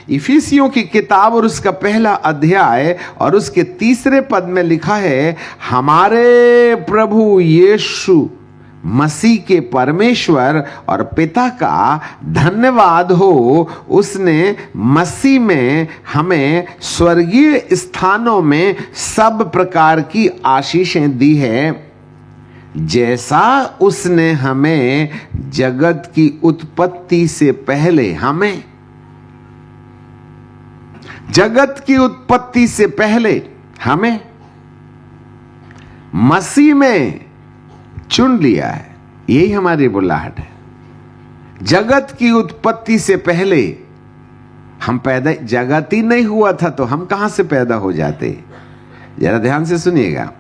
इफिसियों की किताब और उसका पहला अध्याय और उसके 3 पद में लिखा है, हमारे प्रभु यीशु मसीह के परमेश्वर और पिता का धन्यवाद हो, उसने मसीह में हमें स्वर्गीय स्थानों में सब प्रकार की आशीषें दी है, जैसा उसने हमें जगत की उत्पत्ति से पहले, हमें जगत की उत्पत्ति से पहले हमें मसीह में चुन लिया है। यही हमारी बुलाहट है। जगत की उत्पत्ति से पहले हम पैदा, जगत ही नहीं हुआ था तो हम कहां से पैदा हो जाते? जरा ध्यान से सुनिएगा।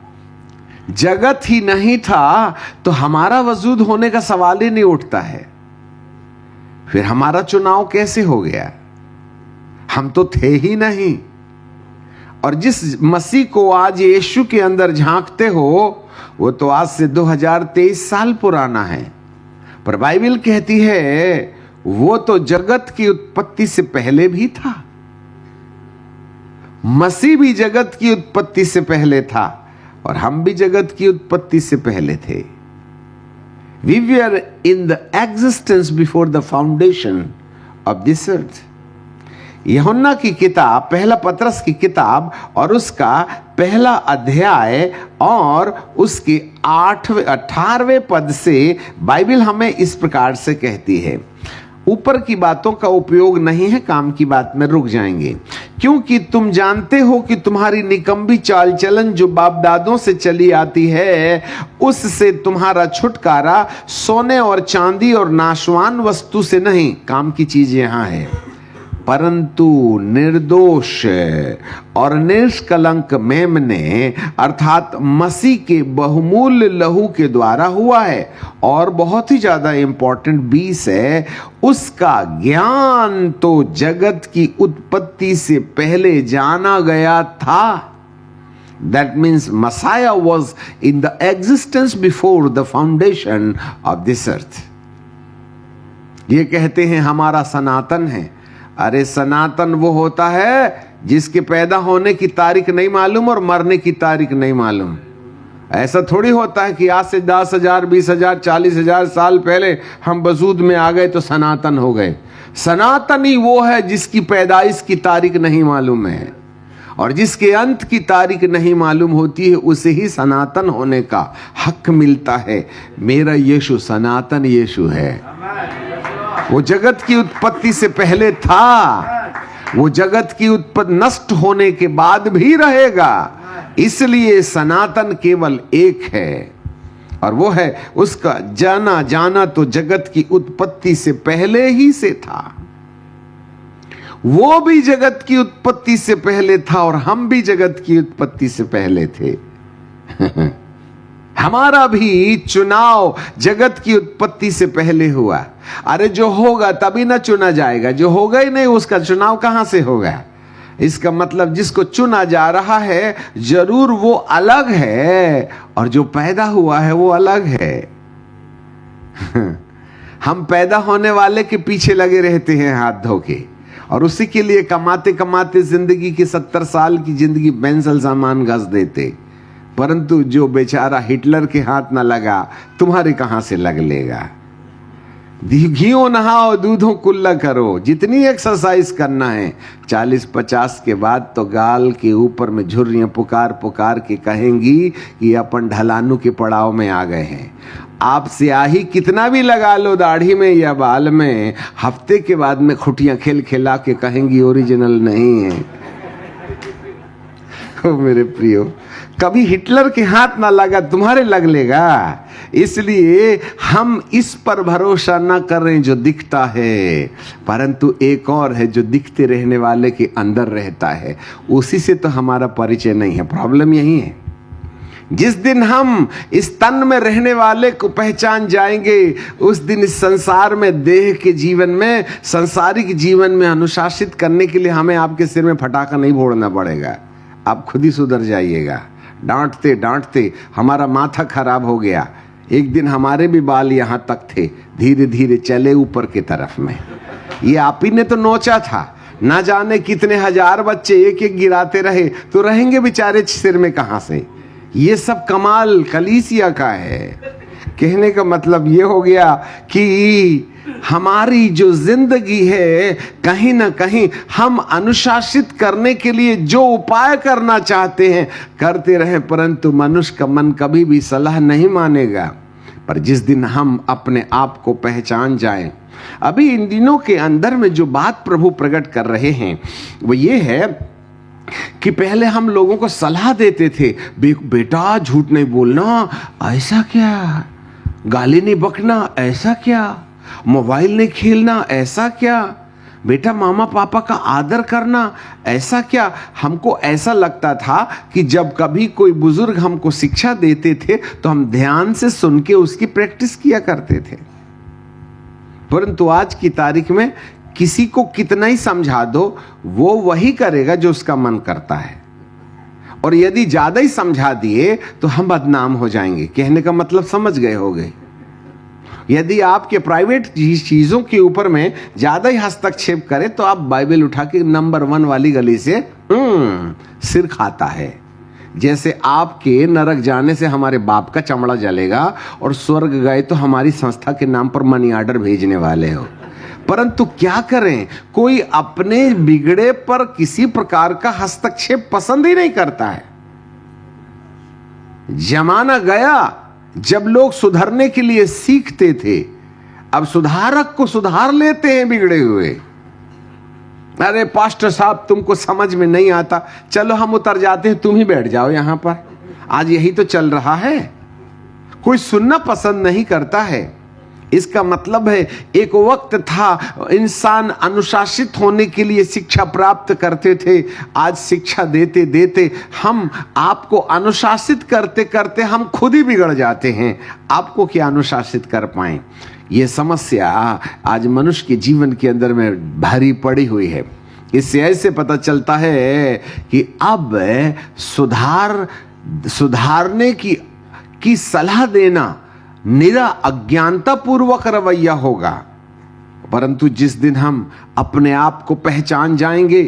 जगत ही नहीं था तो हमारा वजूद होने का सवाल ही नहीं उठता है। फिर हमारा चुनाव कैसे हो गया? हम तो थे ही नहीं। और जिस मसीह को आज यीशु के अंदर झांकते हो, वो तो आज से 2023 साल पुराना है, पर बाइबल कहती है वो तो जगत की उत्पत्ति से पहले भी था। मसीह भी जगत की उत्पत्ति से पहले था और हम भी जगत की उत्पत्ति से पहले थे। We were in the existence before the foundation of this earth. यूहन्ना की किताब, पहला पतरस की किताब और उसका पहला अध्याय और उसके 18वें पद से बाइबल हमें इस प्रकार से कहती है। ऊपर की बातों का उपयोग नहीं है, काम की बात में रुक जाएंगे। क्योंकि तुम जानते हो कि तुम्हारी निकम्बी चाल चलन जो बाप दादों से चली आती है, उससे तुम्हारा छुटकारा सोने और चांदी और नाशवान वस्तु से नहीं, काम की चीज यहां है, परंतु निर्दोष और निष्कलंक मेमने अर्थात मसीह के बहुमूल्य लहू के द्वारा हुआ है। और बहुत ही ज्यादा इंपॉर्टेंट 20 है, उसका ज्ञान तो जगत की उत्पत्ति से पहले जाना गया था। That means Messiah was in the existence before the foundation of this earth. ये कहते हैं हमारा सनातन है। अरे सनातन वो होता है जिसके पैदा होने की तारीख नहीं मालूम और मरने की तारीख नहीं मालूम। ऐसा थोड़ी होता है कि आज से 10,000, 20,000, 40,000 साल पहले हम वजूद में आ गए तो सनातन हो गए। सनातन ही वो है जिसकी पैदाइश की तारीख नहीं मालूम है, और जिसके अंत की तारीख नहीं मालूम होती है उसे ही सनातन होने का हक मिलता है। मेरा यीशु सनातन यीशु है। वो जगत की उत्पत्ति से पहले था, वो जगत की उत्पत्ति नष्ट होने के बाद भी रहेगा। इसलिए सनातन केवल एक है और वो है उसका जाना तो जगत की उत्पत्ति से पहले ही से था। वो भी जगत की उत्पत्ति से पहले था और हम भी जगत की उत्पत्ति से पहले थे। हमारा भी चुनाव जगत की उत्पत्ति से पहले हुआ। अरे जो होगा तभी ना चुना जाएगा, जो होगा ही नहीं उसका चुनाव कहां से होगा? इसका मतलब जिसको चुना जा रहा है जरूर वो अलग है और जो पैदा हुआ है वो अलग है। हम पैदा होने वाले के पीछे लगे रहते हैं हाथ धो के, और उसी के लिए कमाते कमाते जिंदगी की 70 साल की जिंदगी पेंसिल सामान घस देते। परंतु जो बेचारा हिटलर के हाथ ना लगा, तुम्हारे कहां से लग लेगा? घियो नहाओ दूधों कुल्ला करो, जितनी एक्सरसाइज करना है 40-50 के बाद तो गाल के ऊपर में झुर्रियां पुकार पुकार के कहेंगी कि अपन ढलानू के पड़ाव में आ गए हैं। आप स्याही कितना भी लगा लो दाढ़ी में या बाल में, हफ्ते के बाद में खुटियां खेल खिला के कहेंगी ओरिजिनल नहीं है। ओ मेरे प्रियो, कभी हिटलर के हाथ ना लगा, तुम्हारे लग लेगा। इसलिए हम इस पर भरोसा ना करें जो दिखता है, परंतु एक और है जो दिखते रहने वाले के अंदर रहता है, उसी से तो हमारा परिचय नहीं है। प्रॉब्लम यही है। जिस दिन हम इस तन में रहने वाले को पहचान जाएंगे, उस दिन इस संसार में, देह के जीवन में, संसारिक जीवन में अनुशासित करने के लिए हमें आपके सिर में फटाका नहीं फोड़ना पड़ेगा। आप खुद ही सुधर जाइएगा। डांटते डांटते हमारा माथा खराब हो गया। एक दिन हमारे भी बाल यहां तक थे, धीरे धीरे चले ऊपर की तरफ में। ये आप ही ने तो नोचा था, ना जाने कितने हजार बच्चे एक एक गिराते रहे तो रहेंगे बेचारे सिर में कहां से। ये सब कमाल कलीसिया का है। कहने का मतलब ये हो गया कि हमारी जो जिंदगी है कहीं ना कहीं हम अनुशासित करने के लिए जो उपाय करना चाहते हैं करते रहें, परंतु मनुष्य का मन कभी भी सलाह नहीं मानेगा। पर जिस दिन हम अपने आप को पहचान जाएं, अभी इन दिनों के अंदर में जो बात प्रभु प्रकट कर रहे हैं वो ये है कि पहले हम लोगों को सलाह देते थे, बेटा झूठ नहीं बोलना, ऐसा क्या, गाली नहीं बकना, ऐसा क्या, मोबाइल नहीं खेलना, ऐसा क्या, बेटा मामा पापा का आदर करना, ऐसा क्या। हमको ऐसा लगता था कि जब कभी कोई बुजुर्ग हमको शिक्षा देते थे तो हम ध्यान से सुन के उसकी प्रैक्टिस किया करते थे। परंतु आज की तारीख में किसी को कितना ही समझा दो वो वही करेगा जो उसका मन करता है, और यदि ज्यादा ही समझा दिए तो हम बदनाम हो जाएंगे। कहने का मतलब समझ गए होंगे। यदि आपके प्राइवेट चीजों के ऊपर में ज्यादा ही हस्तक्षेप करें तो आप बाइबल उठा के नंबर 1 वाली गली से सिर खाता है। जैसे आपके नरक जाने से हमारे बाप का चमड़ा जलेगा और स्वर्ग गए तो हमारी संस्था के नाम पर मनी ऑर्डर भेजने वाले हो। परंतु क्या करें, कोई अपने बिगड़े पर किसी प्रकार का हस्तक्षेप पसंद ही नहीं करता है। जमाना गया जब लोग सुधरने के लिए सीखते थे, अब सुधारक को सुधार लेते हैं बिगड़े हुए। अरे पास्टर साहब तुमको समझ में नहीं आता, चलो हम उतर जाते हैं, तुम ही बैठ जाओ यहां पर। आज यही तो चल रहा है, कोई सुनना पसंद नहीं करता है। इसका मतलब है एक वक्त था इंसान अनुशासित होने के लिए शिक्षा प्राप्त करते थे। आज शिक्षा देते देते हम आपको अनुशासित करते करते हम खुद ही बिगड़ जाते हैं। आपको क्या अनुशासित कर पाएं? यह समस्या आज मनुष्य के जीवन के अंदर में भरी पड़ी हुई है। इससे ऐसे पता चलता है कि अब सुधारने की सलाह देना निरा अज्ञानता पूर्वक रवैया होगा। परंतु जिस दिन हम अपने आप को पहचान जाएंगे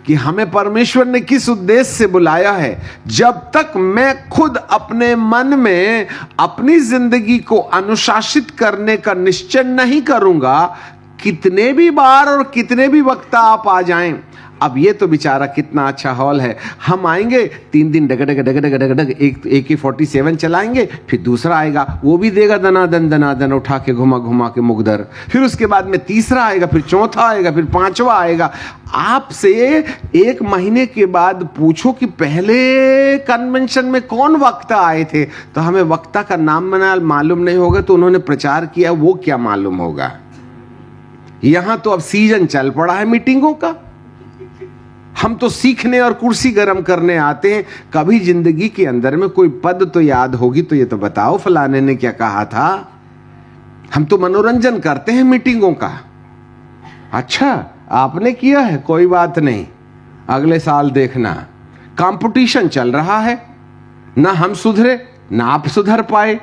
कि हमें परमेश्वर ने किस उद्देश्य से बुलाया है, जब तक मैं खुद अपने मन में अपनी जिंदगी को अनुशासित करने का निश्चय नहीं करूंगा, कितने भी बार और कितने भी वक्त आप आ जाएं। अब ये तो बेचारा कितना अच्छा हॉल है, हम आएंगे 3 दिन डग डग डग डग डग डग एक AK-47 चलाएंगे, फिर दूसरा आएगा वो भी देगा दनादन उठा के घुमा घुमा के मुगदर, फिर उसके बाद में तीसरा आएगा, फिर चौथा आएगा, फिर 5वां आएगा। आपसे 1 महीने के बाद पूछो कि पहले कन्वेंशन में कौन वक्ता आए थे, तो हमें वक्ता का नाम मालूम नहीं होगा, तो उन्होंने प्रचार किया वो क्या मालूम होगा। यहां तो अब सीजन चल पड़ा है मीटिंगों का। हम तो सीखने और कुर्सी गर्म करने आते हैं। कभी जिंदगी के अंदर में कोई पद तो याद होगी तो ये तो बताओ फलाने ने क्या कहा था। हम तो मनोरंजन करते हैं मीटिंगों का। अच्छा आपने किया है, कोई बात नहीं, अगले साल देखना। कंपटीशन चल रहा है, ना हम सुधरे ना आप सुधर पाए।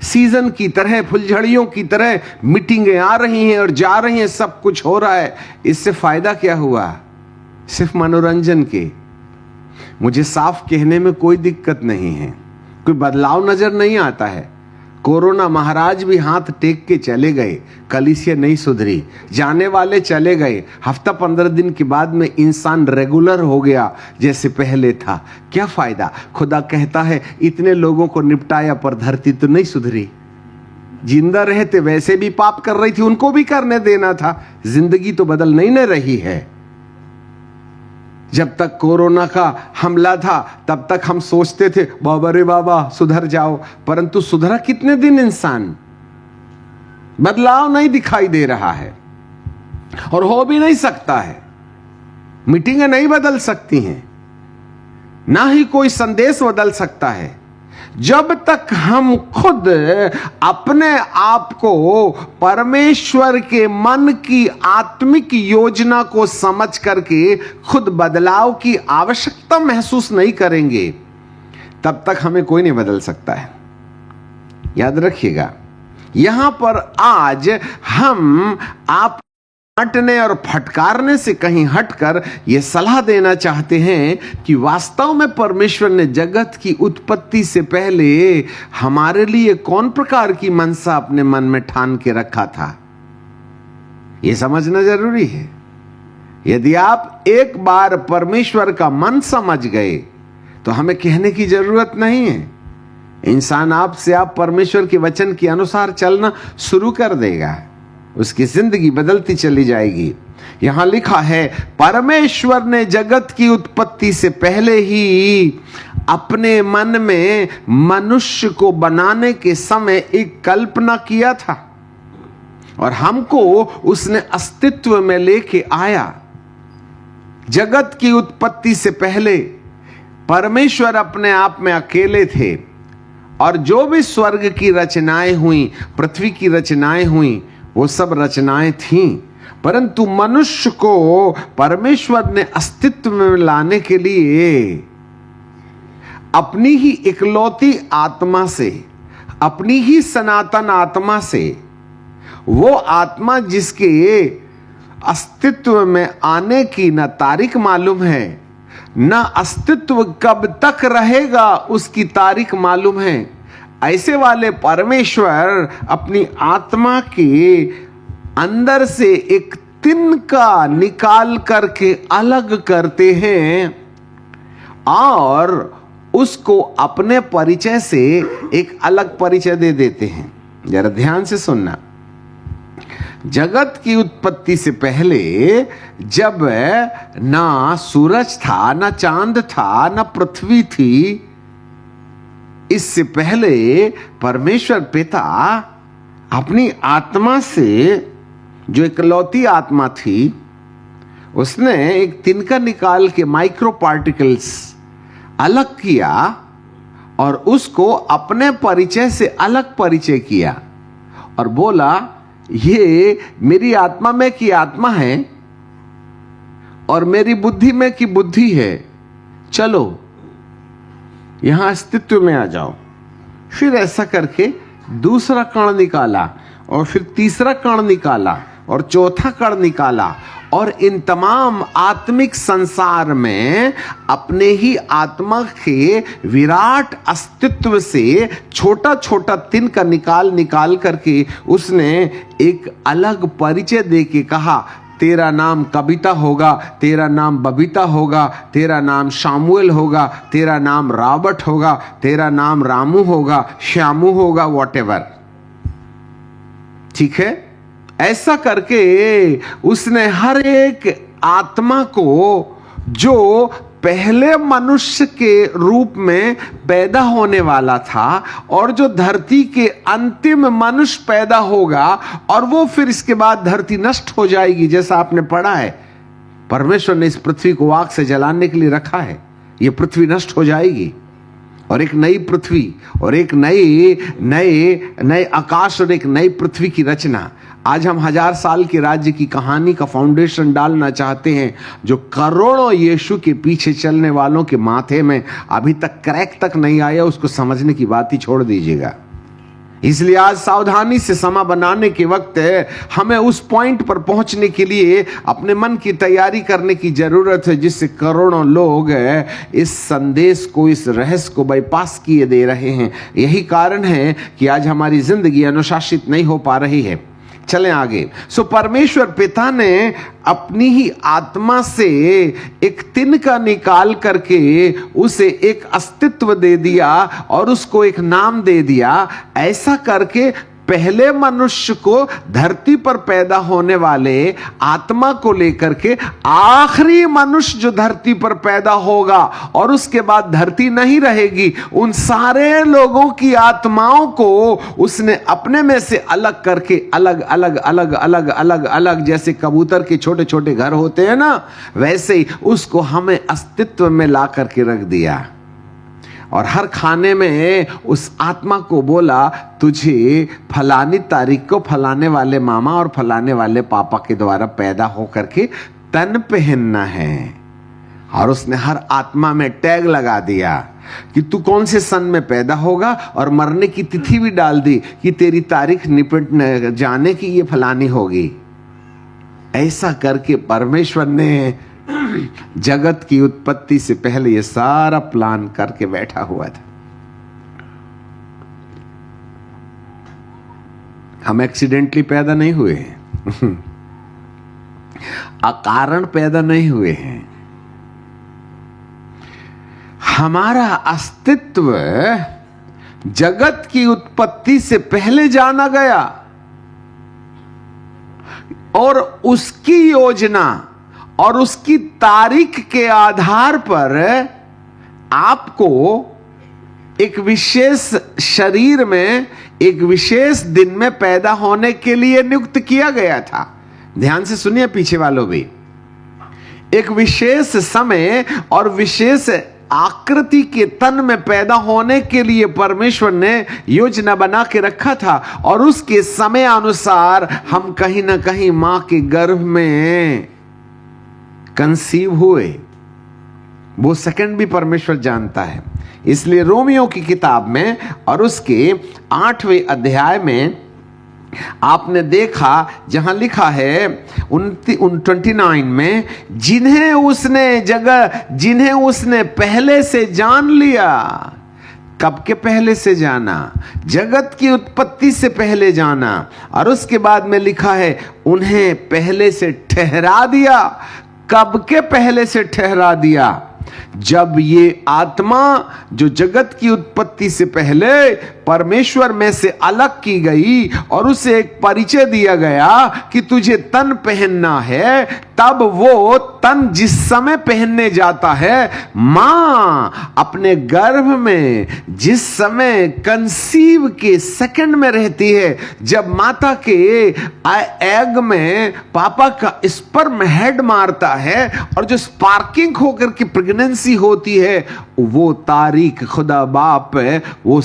सीजन की तरह, फुलझड़ियों की तरह मीटिंगें आ रही हैं और जा रही हैं, सब कुछ हो रहा है। इससे फायदा क्या हुआ? सिर्फ मनोरंजन के। मुझे साफ कहने में कोई दिक्कत नहीं है, कोई बदलाव नजर नहीं आता है। कोरोना महाराज भी हाथ टेक के चले गए, कलीसिया नहीं सुधरी, जाने वाले चले गए। हफ्ता 15 दिन के बाद में इंसान रेगुलर हो गया जैसे पहले था। क्या फायदा? खुदा कहता है इतने लोगों को निपटाया पर धरती तो नहीं सुधरी। जिंदा रहते वैसे भी पाप कर रही थी, उनको भी करने देना था। जिंदगी तो बदल नहीं न रही है। जब तक कोरोना का हमला था तब तक हम सोचते थे बाबा रे बाबा सुधर जाओ, परंतु सुधरा कितने दिन इंसान? बदलाव नहीं दिखाई दे रहा है और हो भी नहीं सकता है। मीटिंगें नहीं बदल सकती हैं, ना ही कोई संदेश बदल सकता है। जब तक हम खुद अपने आप को परमेश्वर के मन की आत्मिक योजना को समझ करके खुद बदलाव की आवश्यकता महसूस नहीं करेंगे, तब तक हमें कोई नहीं बदल सकता है। याद रखिएगा, यहां पर आज हम आप डांटने और फटकारने से कहीं हटकर यह सलाह देना चाहते हैं कि वास्तव में परमेश्वर ने जगत की उत्पत्ति से पहले हमारे लिए कौन प्रकार की मनसा अपने मन में ठान के रखा था। यह समझना जरूरी है। यदि आप एक बार परमेश्वर का मन समझ गए तो हमें कहने की जरूरत नहीं है। इंसान आपसे आप परमेश्वर के वचन के अनुसार चलना शुरू कर देगा, उसकी जिंदगी बदलती चली जाएगी। यहां लिखा है, परमेश्वर ने जगत की उत्पत्ति से पहले ही अपने मन में मनुष्य को बनाने के समय एक कल्पना किया था और हमको उसने अस्तित्व में लेके आया। जगत की उत्पत्ति से पहले परमेश्वर अपने आप में अकेले थे और जो भी स्वर्ग की रचनाएं हुई, पृथ्वी की रचनाएं हुई, वो सब रचनाएं थीं, परंतु मनुष्य को परमेश्वर ने अस्तित्व में लाने के लिए अपनी ही इकलौती आत्मा से, अपनी ही सनातन आत्मा से, वो आत्मा जिसके अस्तित्व में आने की न तारीख मालूम है, न अस्तित्व कब तक रहेगा उसकी तारीख मालूम है, ऐसे वाले परमेश्वर अपनी आत्मा के अंदर से एक तिनका निकाल करके अलग करते हैं और उसको अपने परिचय से एक अलग परिचय दे देते हैं। जरा ध्यान से सुनना। जगत की उत्पत्ति से पहले जब ना सूरज था, ना चांद था, ना पृथ्वी थी, इससे पहले परमेश्वर पिता अपनी आत्मा से, जो इकलौती आत्मा थी, उसने एक तिनका निकाल के माइक्रो पार्टिकल्स अलग किया और उसको अपने परिचय से अलग परिचय किया और बोला, ये मेरी आत्मा में की आत्मा है और मेरी बुद्धि में की बुद्धि है, चलो यहां अस्तित्व में आ जाओ। फिर ऐसा करके दूसरा कण निकाला और फिर तीसरा कण निकाला और चौथा कण निकाला और इन तमाम आत्मिक संसार में अपने ही आत्मा के विराट अस्तित्व से छोटा छोटा तिनका निकाल करके उसने एक अलग परिचय दे के कहा, तेरा नाम कविता होगा, तेरा नाम बबीता होगा, तेरा नाम शामुएल होगा, तेरा नाम रॉबर्ट होगा, तेरा नाम रामू होगा, श्यामू होगा, वॉटेवर। ठीक है। ऐसा करके उसने हर एक आत्मा को, जो पहले मनुष्य के रूप में पैदा होने वाला था और जो धरती के अंतिम मनुष्य पैदा होगा और वो फिर इसके बाद धरती नष्ट हो जाएगी, जैसा आपने पढ़ा है, परमेश्वर ने इस पृथ्वी को आग से जलाने के लिए रखा है। ये पृथ्वी नष्ट हो जाएगी और एक नई पृथ्वी और एक नए आकाश और एक नई पृथ्वी की रचना। आज हम 1000 साल के राज्य की कहानी का फाउंडेशन डालना चाहते हैं, जो करोड़ों यीशु के पीछे चलने वालों के माथे में अभी तक क्रैक तक नहीं आया, उसको समझने की बात ही छोड़ दीजिएगा। इसलिए आज सावधानी से समा बनाने के वक्त है, हमें उस पॉइंट पर पहुंचने के लिए अपने मन की तैयारी करने की जरूरत है, जिससे करोड़ों लोग इस संदेश को, इस रहस्य को बाईपास किए दे रहे हैं। यही कारण है कि आज हमारी जिंदगी अनुशासित नहीं हो पा रही है। चलें आगे। परमेश्वर पिता ने अपनी ही आत्मा से एक तिनका निकाल करके उसे एक अस्तित्व दे दिया और उसको एक नाम दे दिया। ऐसा करके पहले मनुष्य को धरती पर पैदा होने वाले आत्मा को लेकर के आखिरी मनुष्य जो धरती पर पैदा होगा और उसके बाद धरती नहीं रहेगी, उन सारे लोगों की आत्माओं को उसने अपने में से अलग करके अलग अलग अलग अलग अलग अलग, जैसे कबूतर के छोटे छोटे घर होते हैं ना, वैसे ही उसको हमें अस्तित्व में ला करके रख दिया। और हर खाने में उस आत्मा को बोला, तुझे फलानी तारीख को फलाने वाले मामा और फलाने वाले पापा के द्वारा पैदा होकर के तन पहनना है। और उसने हर आत्मा में टैग लगा दिया कि तू कौन से सन में पैदा होगा और मरने की तिथि भी डाल दी कि तेरी तारीख निपट जाने की ये फलानी होगी। ऐसा करके परमेश्वर ने जगत की उत्पत्ति से पहले ये सारा प्लान करके बैठा हुआ था। हम एक्सीडेंटली पैदा नहीं हुए हैं, अकारण पैदा नहीं हुए हैं। हमारा अस्तित्व जगत की उत्पत्ति से पहले जाना गया और उसकी योजना और उसकी तारीख के आधार पर आपको एक विशेष शरीर में एक विशेष दिन में पैदा होने के लिए नियुक्त किया गया था। ध्यान से सुनिए पीछे वालों भी, एक विशेष समय और विशेष आकृति के तन में पैदा होने के लिए परमेश्वर ने योजना बना के रखा था और उसके समय अनुसार हम कहीं ना कहीं मां के गर्भ में कंसीव हुए। वो सेकंड भी परमेश्वर जानता है। इसलिए रोमियो की किताब में और उसके 8वें अध्याय में आपने देखा जहां लिखा है 29 में, जिन्हें उसने पहले से जान लिया। कब के पहले से जाना? जगत की उत्पत्ति से पहले जाना। और उसके बाद में लिखा है उन्हें पहले से ठहरा दिया। कब के पहले से ठहरा दिया? जब ये आत्मा जो जगत की उत्पत्ति से पहले परमेश्वर में से अलग की गई और उसे एक परिचय दिया गया कि तुझे तन पहनना है, तब वो तन जिस समय पहनने जाता है, मां अपने गर्भ में जिस समय कंसीव के सेकंड में रहती है, जब माता के एग में पापा का स्पर्म हेड मारता है और जो स्पार्किंग होकर के प्रेगनेंसी होती है, वो तारीख खुदा बाप है, वो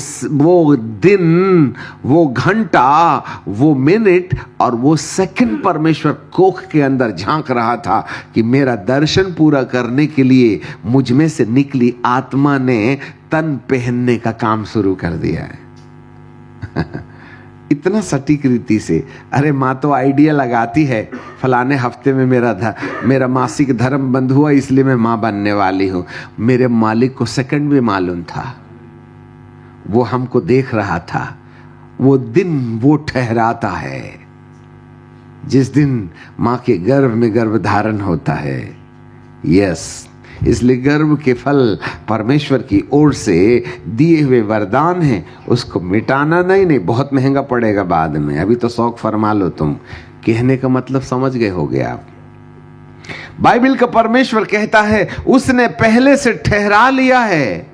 दिन, वो घंटा, वो मिनट और वो सेकंड परमेश्वर कोख के अंदर झांक रहा था कि मेरा दर्शन पूरा करने के लिए मुझ में से निकली आत्मा ने तन पहनने का काम शुरू कर दिया है। इतना सटीक रीति से। अरे माँ तो आइडिया लगाती है, फलाने हफ्ते में मेरा मासिक धर्म बंद हुआ इसलिए मैं माँ बनने वाली हूं। मेरे मालिक को सेकंड भी मालूम था, वो हमको देख रहा था। वो दिन वो ठहराता है जिस दिन मां के गर्भ में गर्भ धारण होता है। यस, इसलिए गर्भ के फल परमेश्वर की ओर से दिए हुए वरदान हैं, उसको मिटाना नहीं, बहुत महंगा पड़ेगा बाद में। अभी तो शौक फरमा लो तुम। कहने का मतलब समझ गए होगे आप। बाइबल का परमेश्वर कहता है उसने पहले से ठहरा लिया है।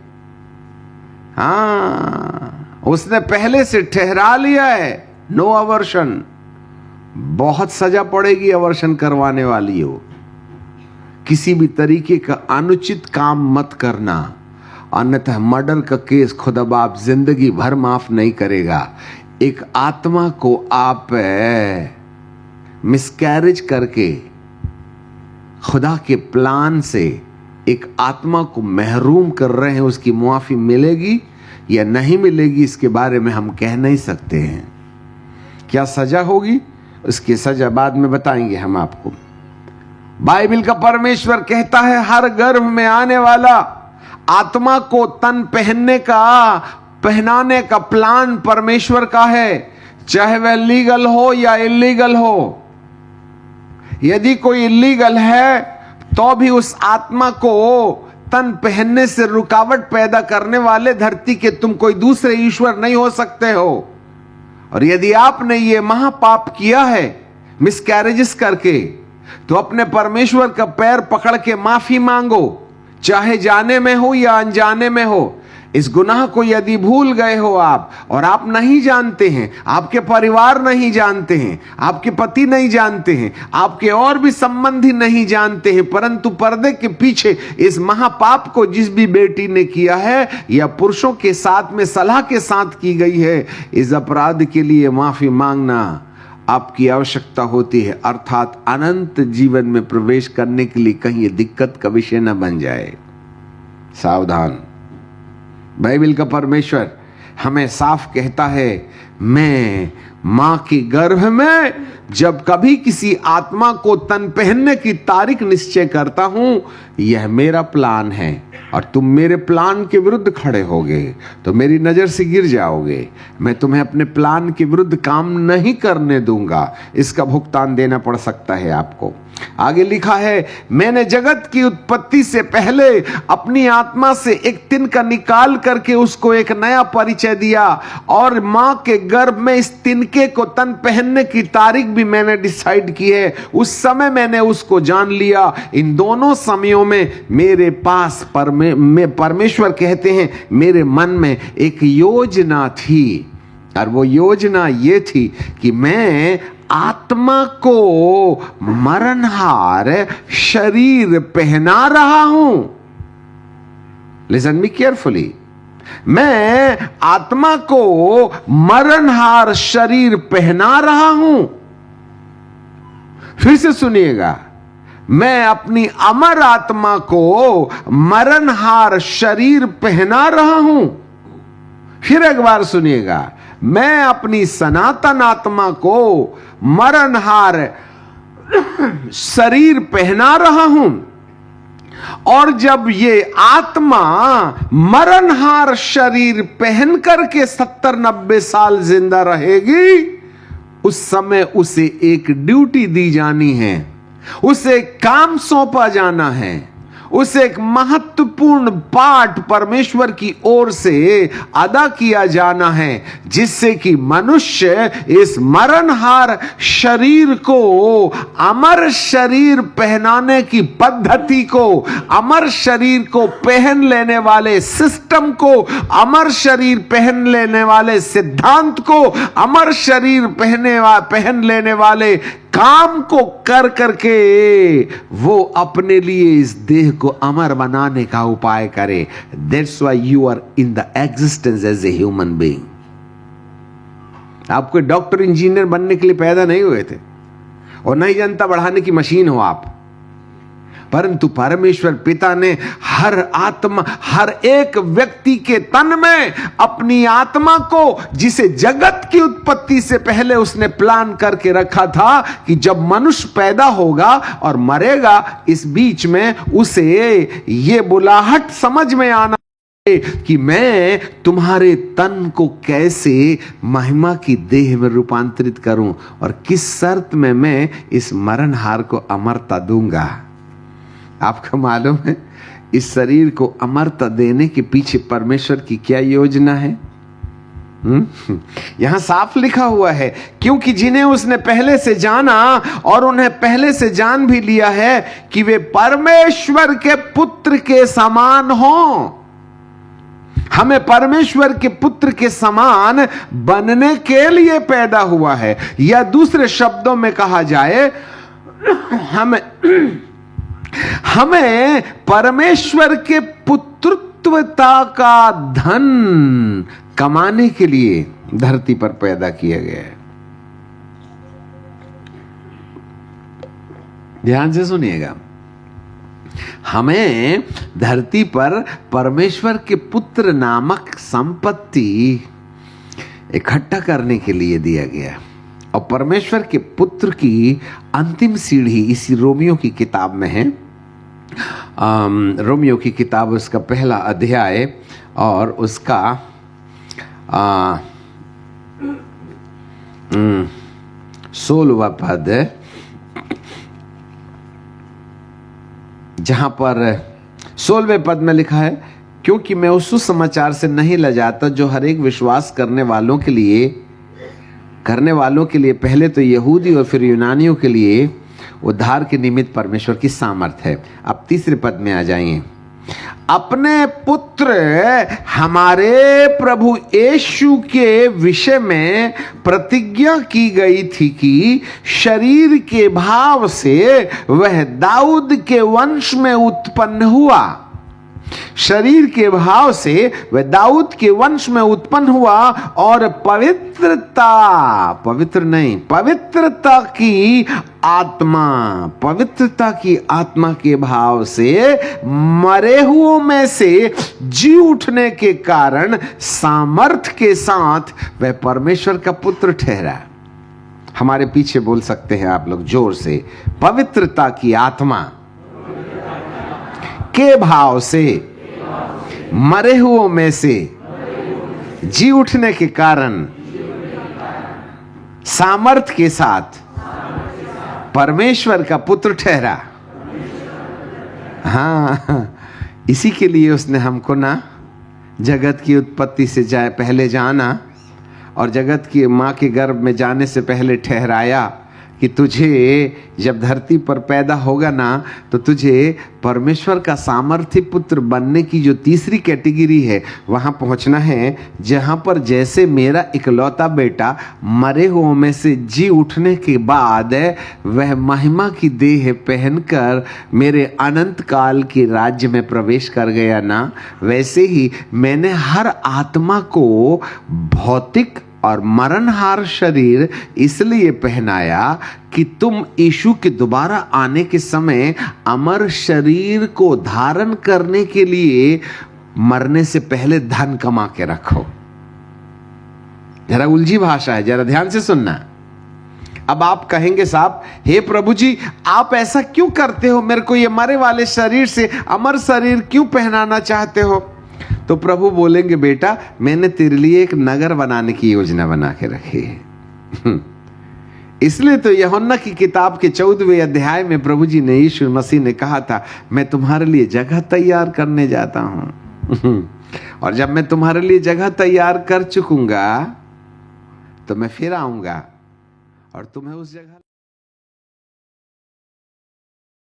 हाँ, उसने पहले से ठहरा लिया है। No abortion. बहुत सजा पड़ेगी अवर्शन करवाने वाली हो। किसी भी तरीके का अनुचित काम मत करना, अन्यथा मर्डर का केस खुदा बाप जिंदगी भर माफ नहीं करेगा। एक आत्मा को आप मिसकैरेज करके खुदा के प्लान से एक आत्मा को महरूम कर रहे हैं, उसकी मुआफी मिलेगी या नहीं मिलेगी इसके बारे में हम कह नहीं सकते हैं। क्या सजा होगी उसकी सजा बाद में बताएंगे हम आपको। बाइबल का परमेश्वर कहता है हर गर्भ में आने वाला आत्मा को तन पहनाने का प्लान परमेश्वर का है, चाहे वह लीगल हो या इलीगल हो। यदि कोई इलीगल है तो भी उस आत्मा को तन पहनने से रुकावट पैदा करने वाले धरती के तुम कोई दूसरे ईश्वर नहीं हो सकते हो। और यदि आपने ये महापाप किया है मिसकैरेजेस करके, तो अपने परमेश्वर का पैर पकड़ के माफी मांगो, चाहे जाने में हो या अनजाने में हो। इस गुनाह को यदि भूल गए हो आप, और आप नहीं जानते हैं, आपके परिवार नहीं जानते हैं, आपके पति नहीं जानते हैं, आपके और भी संबंधी नहीं जानते हैं, परंतु पर्दे के पीछे इस महापाप को जिस भी बेटी ने किया है या पुरुषों के साथ में सलाह के साथ की गई है, इस अपराध के लिए माफी मांगना आपकी आवश्यकता होती है। अर्थात अनंत जीवन में प्रवेश करने के लिए कहीं ये दिक्कत का विषय न बन जाए। सावधान। बाइबल का परमेश्वर हमें साफ कहता है मैं मां के गर्भ में जब कभी किसी आत्मा को तन पहनने की तारीख निश्चय करता हूं, यह मेरा प्लान है और तुम मेरे प्लान के विरुद्ध खड़े होगे तो मेरी नजर से गिर जाओगे। मैं तुम्हें अपने प्लान के विरुद्ध काम नहीं करने दूंगा। इसका भुगतान देना पड़ सकता है आपको। आगे लिखा है, मैंने जगत की उत्पत्ति से पहले अपनी आत्मा से एक तिनका निकाल करके उसको एक नया परिचय दिया और मां के गर्भ में इस तिनके को तन पहनने की तारीख भी मैंने डिसाइड की है। उस समय मैंने उसको जान लिया। इन दोनों समयों में मेरे पास परमेश्वर कहते हैं मेरे मन में एक योजना थी और वो योजना ये थी कि मैं आत्मा को मरणहार शरीर पहना रहा हूं। Listen me carefully. मैं आत्मा को मरणहार शरीर पहना रहा हूं। फिर से सुनिएगा, मैं अपनी अमर आत्मा को मरणहार शरीर पहना रहा हूं। फिर एक बार सुनिएगा, मैं अपनी सनातन आत्मा को मरणहार शरीर पहना रहा हूं और जब ये आत्मा मरणहार शरीर पहन करके 70-90 साल जिंदा रहेगी, उस समय उसे एक ड्यूटी दी जानी है, उसे काम सौंपा जाना है, उसे एक महत्वपूर्ण पाठ परमेश्वर की ओर से अदा किया जाना है, जिससे कि मनुष्य इस मरणहार शरीर को अमर शरीर पहनाने की पद्धति को, अमर शरीर को पहन लेने वाले सिस्टम को, अमर शरीर पहन लेने वाले सिद्धांत को, अमर शरीर पहन लेने वाले काम को कर करके वो अपने लिए इस देह को अमर बनाने का उपाय करे। That's why you are in the existence as a human being. आप कोई डॉक्टर इंजीनियर बनने के लिए पैदा नहीं हुए थे और नहीं जनता बढ़ाने की मशीन हो आप, परंतु परमेश्वर पिता ने हर आत्मा, हर एक व्यक्ति के तन में अपनी आत्मा को, जिसे जगत की उत्पत्ति से पहले उसने प्लान करके रखा था कि जब मनुष्य पैदा होगा और मरेगा, इस बीच में उसे ये बुलाहट समझ में आना कि मैं तुम्हारे तन को कैसे महिमा की देह में रूपांतरित करूं और किस शर्त में मैं इस मरणहार को अमरता दूंगा। आपको मालूम है इस शरीर को अमरता देने के पीछे परमेश्वर की क्या योजना है? यहां साफ लिखा हुआ है, क्योंकि जिन्हें उसने पहले से जाना और उन्हें पहले से जान भी लिया है कि वे परमेश्वर के पुत्र के समान हों। हमें परमेश्वर के पुत्र के समान बनने के लिए पैदा हुआ है, या दूसरे शब्दों में कहा जाए, हमें परमेश्वर के पुत्रत्वता का धन कमाने के लिए धरती पर पैदा किया गया है। ध्यान से सुनिएगा, हमें धरती पर परमेश्वर के पुत्र नामक संपत्ति इकट्ठा करने के लिए दिया गया। और परमेश्वर के पुत्र की अंतिम सीढ़ी इसी रोमियो की किताब में है। रोमियो की किताब उसका पहला अध्याय और उसका 16वां पद, जहां पर 16वें पद में लिखा है, क्योंकि मैं उस सुसमाचार से नहीं लजाता जो हर एक विश्वास करने वालों के लिए पहले तो यहूदी और फिर यूनानियों के लिए उद्धार के निमित्त परमेश्वर की सामर्थ है। अब तीसरे पद में आ जाइए। अपने पुत्र हमारे प्रभु यीशु के विषय में प्रतिज्ञा की गई थी कि शरीर के भाव से वह दाऊद के वंश में उत्पन्न हुआ। शरीर के भाव से वह दाऊद के वंश में उत्पन्न हुआ और पवित्रता, पवित्र नहीं, पवित्रता की आत्मा के भाव से मरे हुओं में से जी उठने के कारण सामर्थ के साथ वह परमेश्वर का पुत्र ठहरा। हमारे पीछे बोल सकते हैं आप लोग जोर से, पवित्रता की आत्मा के भाव से मरे हुओं में से जी उठने के कारण सामर्थ के साथ परमेश्वर का पुत्र ठहरा। हाँ, इसी के लिए उसने हमको ना जगत की उत्पत्ति से पहले जाना और जगत की माँ के गर्भ में जाने से पहले ठहराया कि तुझे जब धरती पर पैदा होगा ना तो तुझे परमेश्वर का सामर्थ्य पुत्र बनने की जो तीसरी कैटेगरी है वहां पहुंचना है, जहां पर जैसे मेरा इकलौता बेटा मरे हुओं में से जी उठने के बाद वह महिमा की देह पहनकर मेरे अनंत काल के राज्य में प्रवेश कर गया ना, वैसे ही मैंने हर आत्मा को भौतिक और मरणहार शरीर इसलिए पहनाया कि तुम यीशु के दोबारा आने के समय अमर शरीर को धारण करने के लिए मरने से पहले धन कमा के रखो। जरा उलझी भाषा है, जरा ध्यान से सुनना। अब आप कहेंगे साहब, हे प्रभु जी आप ऐसा क्यों करते हो, मेरे को ये मरे वाले शरीर से अमर शरीर क्यों पहनाना चाहते हो? तो प्रभु बोलेंगे, बेटा मैंने तेरे लिए एक नगर बनाने की योजना बना के रखी है। इसलिए तो यूहन्ना की किताब के 14वें अध्याय में प्रभु जी ने, यीशु मसीह ने कहा था, मैं तुम्हारे लिए जगह तैयार करने जाता हूं और जब मैं तुम्हारे लिए जगह तैयार कर चुकूंगा तो मैं फिर आऊंगा और तुम्हें उस जगह